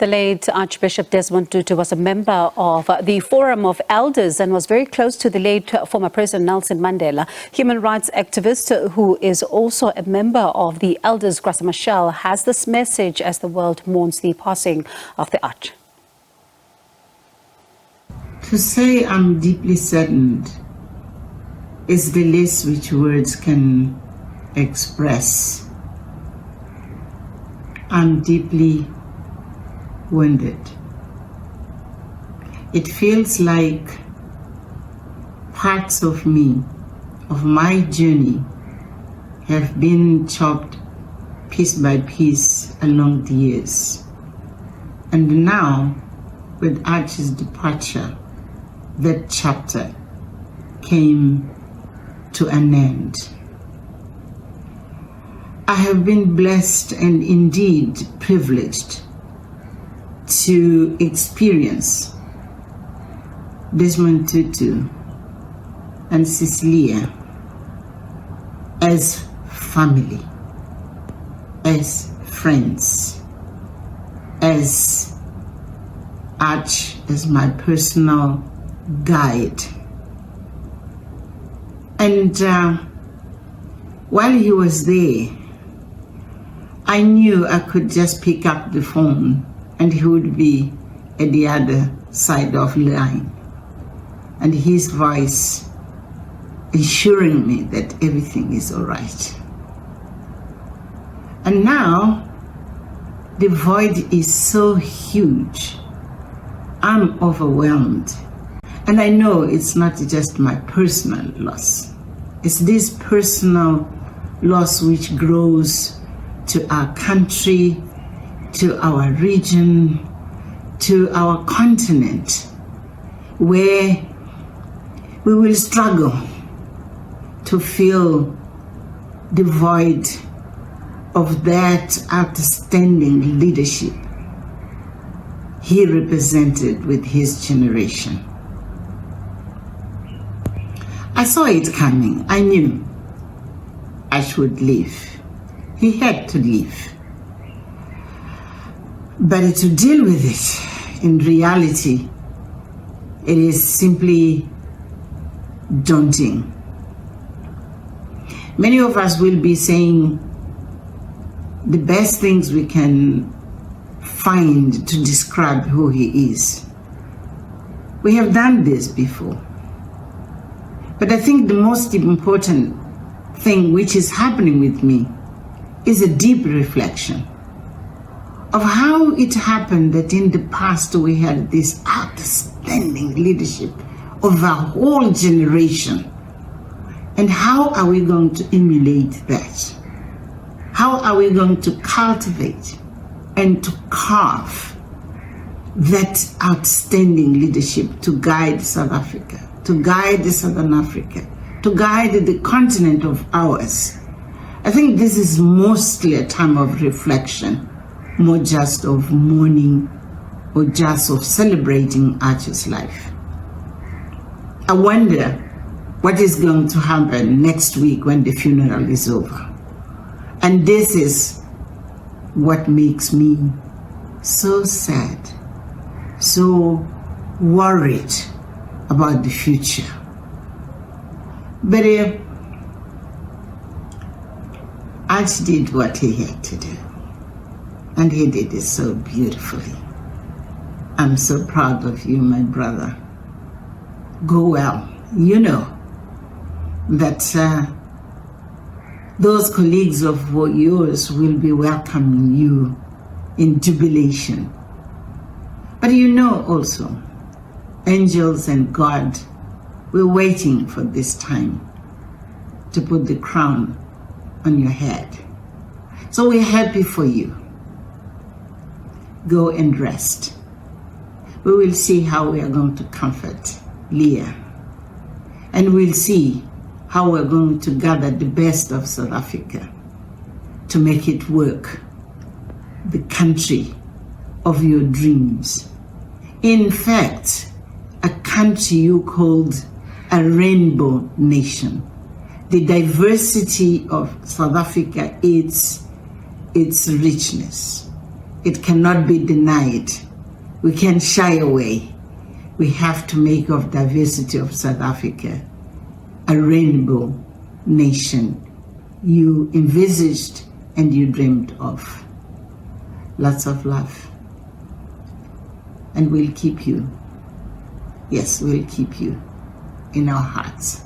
The late Archbishop Desmond Tutu was a member of the Forum of Elders and was very close to the late former President Nelson Mandela. Human rights activist who is also a member of the Elders Graca Machel has this message as the world mourns the passing of the Arch. To say I'm deeply saddened is the least which words can express. I'm deeply wounded. It feels like parts of me, of my journey, have been chopped piece by piece along the years. And now, with Arch's departure, that chapter came to an end. I have been blessed and indeed privileged to experience Desmond Tutu and Cecilia as family, as friends, as Arch, as my personal guide. And while he was there, I knew I could just pick up the phone and he would be at the other side of the line. And his voice assuring me that everything is all right. And now, the void is so huge. I'm overwhelmed. And I know it's not just my personal loss. It's this personal loss which grows to our country, to our region, to our continent, where we will struggle to fill the void of that outstanding leadership he represented with his generation. I saw it coming. I knew Arch would leave. He had to leave. But to deal with it, in reality, it is simply daunting. Many of us will be saying the best things we can find to describe who he is. We have done this before. But I think the most important thing which is happening with me is a deep reflection of how it happened that in the past we had this outstanding leadership of our whole generation. And how are we going to emulate that? How are we going to cultivate and to carve that outstanding leadership to guide South Africa, to guide Southern Africa, to guide the continent of ours? I think this is mostly a time of reflection, more just of mourning or just of celebrating Arch's life. I wonder what is going to happen next week when the funeral is over. And this is what makes me so sad, so worried about the future. But Arch did what he had to do. And he did it so beautifully. I'm so proud of you, my brother. Go well. You know that those colleagues of yours will be welcoming you in jubilation. But you know also, angels and God were waiting for this time to put the crown on your head. So we're happy for you. Go and rest. We will see how we are going to comfort Leah. And we'll see how we're going to gather the best of South Africa to make it work, the country of your dreams. In fact, a country you called a rainbow nation. The diversity of South Africa, its richness. It cannot be denied. We can't shy away. We have to make of diversity of South Africa a rainbow nation you envisaged and you dreamed of. Lots of love. And we'll keep you. Yes, we'll keep you in our hearts.